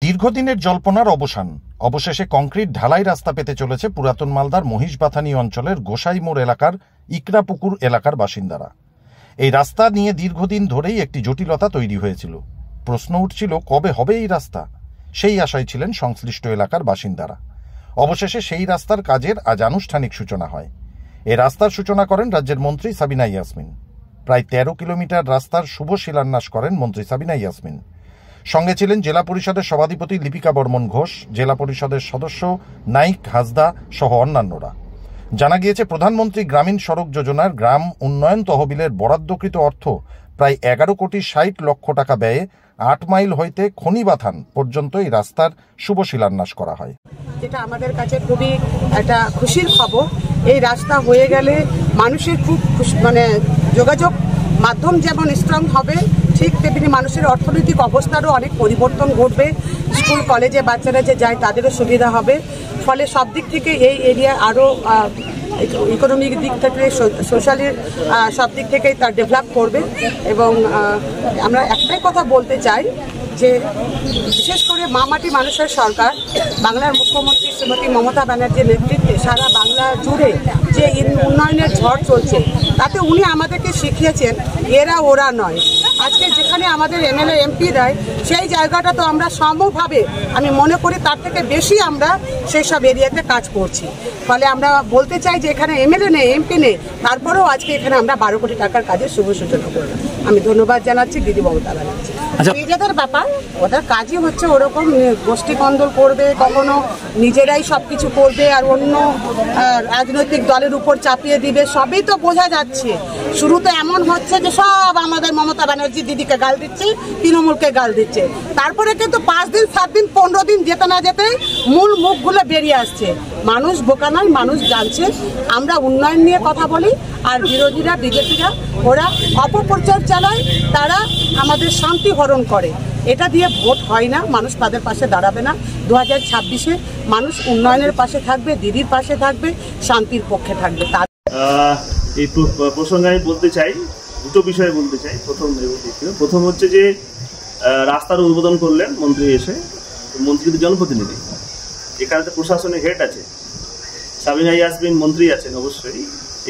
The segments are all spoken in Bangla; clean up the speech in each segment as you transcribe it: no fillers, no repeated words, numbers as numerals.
দীর্ঘদিনের জল্পনার অবসান। অবশেষে কংক্রিট ঢালাই রাস্তা পেতে চলেছে পুরাতন মালদার মহিষবাথানি অঞ্চলের গোসাইমোড় এলাকার ইকরাপুকুর এলাকার বাসিন্দারা। এই রাস্তা নিয়ে দীর্ঘদিন ধরেই একটি জটিলতা তৈরি হয়েছিল। প্রশ্ন উঠছিল কবে হবে এই রাস্তা। সেই আশায় ছিলেন সংশ্লিষ্ট এলাকার বাসিন্দারা। অবশেষে সেই রাস্তার কাজের আজ আনুষ্ঠানিক সূচনা হয়। এই রাস্তার সূচনা করেন রাজ্যের মন্ত্রী সাবিনা ইয়াসমিন। প্রায় 13 কিলোমিটার রাস্তার শুভ শিলান্যাস করেন মন্ত্রী সাবিনা ইয়াসমিন। সঙ্গে ছিলেন জেলা পরিষদের সভাধিপতি লিপিকা বর্মন ঘোষ, জেলা পরিষদের সদস্য নাইক হাসদা সহ অন্যান্যরা। জানা গিয়েছে, প্রধানমন্ত্রী গ্রামীণ সড়ক যোজনার গ্রাম উন্নয়ন তহবিলের বরাদ্দকৃত অর্থ প্রায় 11,60,00,000 টাকা ব্যয়ে 8 মাইল হইতে খনিবাথান পর্যন্ত এই রাস্তার শুভ শিলান্যাস করা হয়। যেটা আমাদের কাছে খুবই একটা খুশির খবর। এই রাস্তা হয়ে গেলে মানুষের খুব যোগাযোগ মাধ্যম যেমন স্ট্রং হবে, ঠিক তেমনি মানুষের অর্থনৈতিক অবস্থারও অনেক পরিবর্তন ঘটবে। স্কুল কলেজে বাচ্চারা যে যায় তাদেরও সুবিধা হবে। ফলে সব দিক থেকে এই এরিয়া আরও ইকোনমিক দিক থেকে, সোশ্যালি সব দিক থেকেই তার ডেভেলপ করবে। এবং আমরা একটাই কথা বলতে চাই যে বিশেষ করে মামাটি মানুষের সরকার, বাংলার মুখ্যমন্ত্রী শ্রীমতী মমতা ব্যানার্জির নেতৃত্বে সারা বাংলা জুড়ে যে উন্নয়নের ঝড় চলছে, তাতে উনি আমাদেরকে শিখিয়েছেন এরা ওরা নয়। আজকে যেখানে আমাদের এমএলএ এমপি দেয় সেই জায়গাটা তো আমরা সমভাবে, আমি মনে করি তার থেকে বেশি আমরা সেই সব এরিয়াতে কাজ করছি। ফলে আমরা বলতে চাই যে এখানে এমএলএ নেই, এমপি নেই, তারপরেও আজকে এখানে আমরা 12 কোটি টাকার কাজের শুভ সূচনা করলাম। আমি ধন্যবাদ জানাচ্ছি দিদি মমতা ব্যানার্জি। নিজেদের ব্যাপার, ওদের কাজই হচ্ছে ওরকম গোষ্ঠী কন্দল করবে, কখনো নিজেরাই সব কিছু করবে আর অন্য রাজনৈতিক দলের উপর চাপিয়ে দিবে। সবই তো বোঝা যাচ্ছে। শুরু তো এমন হচ্ছে যে সব আমাদের মমতা ব্যানার্জি দিদিকে গাল দিচ্ছে, তৃণমূলকে গাল দিচ্ছে। তারপরে কিন্তু 5 দিন 7 দিন 15 দিন যেতে না যেতে মূল মুখগুলো বেরিয়ে আসছে। মানুষ বোকা নয়, মানুষ জানছে আমরা উন্নয়ন নিয়ে কথা বলি, আর বিরোধীরা বিজেপিরা ওরা অপপ্রচার চালায়, তারা আমাদের শান্তি হরণ করে। এটা দিয়ে ভোট হয় না, মানুষ তাদের পাশে দাঁড়াবে না। 2026-এ মানুষ উন্নয়নের পাশে থাকবে, দিদির পাশে থাকবে, শান্তির পক্ষে থাকবে। এই প্রসঙ্গে আমি বলতে চাই, দুটো বিষয়ে বলতে চাই। প্রথম হচ্ছে যে রাস্তার উদ্বোধন করলেন মন্ত্রী এসে। মন্ত্রী তো জনপ্রতিনিধি, এখানে তো প্রশাসনের হেড আছে, সাবিনা ইয়াসমিন মন্ত্রী আছেন। অবশ্যই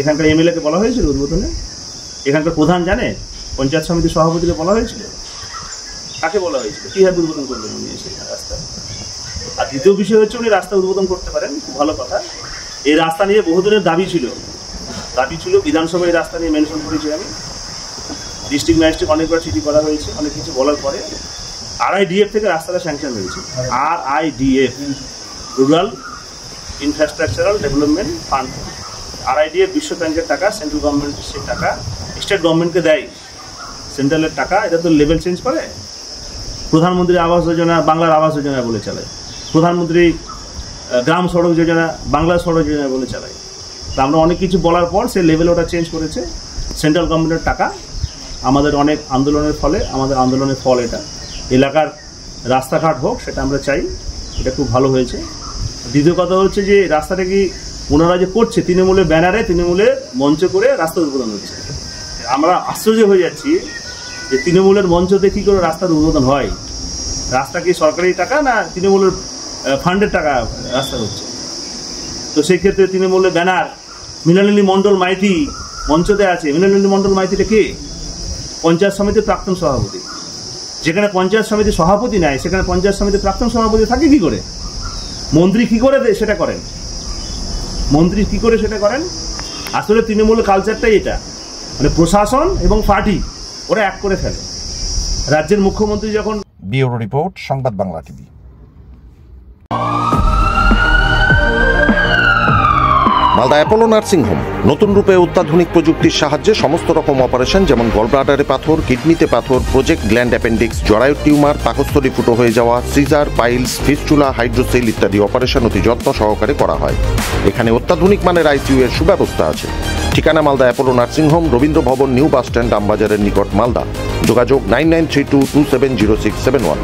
এখানকার এমএলএকে বলা হয়েছিল উদ্বোধনে, এখানকার প্রধান জানে, পঞ্চায়েত সমিতির সভাপতিকে বলা হয়েছিল, কাকে বলা হয়েছিল, কীভাবে উদ্বোধন করবেন উনি এসে রাস্তা। আর দ্বিতীয় বিষয় হচ্ছে উনি রাস্তা উদ্বোধন করতে পারেন, খুব ভালো কথা। এই রাস্তা নিয়ে বহুদিনের দাবি ছিল। বিধানসভায় এই রাস্তা নিয়ে মেনশন করেছি আমি। ডিস্ট্রিক্ট ম্যাজিস্ট্রেট অনেকবার চিঠি করা হয়েছে, অনেক কিছু বলার পরে RIDF থেকে রাস্তাটা স্যাংশন হয়েছে। RIDF, rural infrastructural development fund. RIDF বিশ্ব ব্যাংকের টাকা, সেন্ট্রাল গভর্নমেন্টের সেই টাকা স্টেট গভর্নমেন্টকে দেয়। সেন্ট্রালের টাকা, এটা তো লেভেল চেঞ্জ করে। প্রধানমন্ত্রী আবাস যোজনা বাংলার আবাস যোজনা বলে চালায়, প্রধানমন্ত্রী গ্রাম সড়ক যোজনা বাংলার সড়ক যোজনা বলে চালায়। তা আমরা অনেক কিছু বলার পর সে লেভেল ওটা চেঞ্জ করেছে। সেন্ট্রাল গভর্নমেন্টের টাকা, আমাদের অনেক আন্দোলনের ফলে, আমাদের আন্দোলনের ফল এটা। এলাকার রাস্তাঘাট হোক, সেটা আমরা চাই, এটা খুব ভালো হয়েছে। দ্বিতীয় কথা হচ্ছে যে রাস্তাটা কি ওনারা যে করছে, তৃণমূলের ব্যানারে, তৃণমূলের মঞ্চ করে রাস্তা উদ্বোধন হচ্ছে। আমরা আশ্চর্য হয়ে যাচ্ছি যে তৃণমূলের মঞ্চতে কী করে রাস্তার উদ্বোধন হয়। রাস্তা কি সরকারি টাকা না তৃণমূলের ফান্ডের টাকা রাস্তা হচ্ছে? তো সেই ক্ষেত্রে তৃণমূলের ব্যানার, মৃণালিনী মণ্ডল মাইতি মঞ্চতে আছে। মৃণালিনী মণ্ডল মাইতিটা কে? পঞ্চায়েত সমিতির প্রাক্তন সভাপতি। যেখানে পঞ্চায়েত সমিতির সভাপতি নাই, সেখানে পঞ্চায়েত সমিতির প্রাক্তন সভাপতি থাকে কি করে? মন্ত্রী কি করে সেটা করেন? মন্ত্রী কি করে সেটা করেন? আসলে তৃণমূলের কালচারটাই এটা, মানে প্রশাসন এবং পার্টি ওরা এক করে ফেলে। রাজ্যের মুখ্যমন্ত্রী যখন। ব্যুরো রিপোর্ট, সংবাদ Bangla TV. Malda Apollo nursing home নতুন রূপে অত্যাধুনিক প্রযুক্তির সাহায্যে সমস্ত রকম অপারেশন, যেমন গলব্লাডারে পাথর, কিডনিতে পাথর, প্রজেক্ট গ্ল্যান্ড অ্যাপেন্ডিক্স, জরায়ুর টিউমার, পাকস্থলী ফুটো হয়ে যাওয়া, সিজার, পাইলস, ফিস্টুলা, হাইড্রোসেল ইত্যাদি অপারেশন অতি যত্ন সহকারে করা হয়। এখানে অত্যাধুনিক মানের ICU এর সুব্যবস্থা আছে। ঠিকানা Malda Apollo nursing home, Rabindra ভবন, নিউ বাস স্ট্যান্ড, আমবাজারের নিকট, মালদা। যোগাযোগ 9932270671।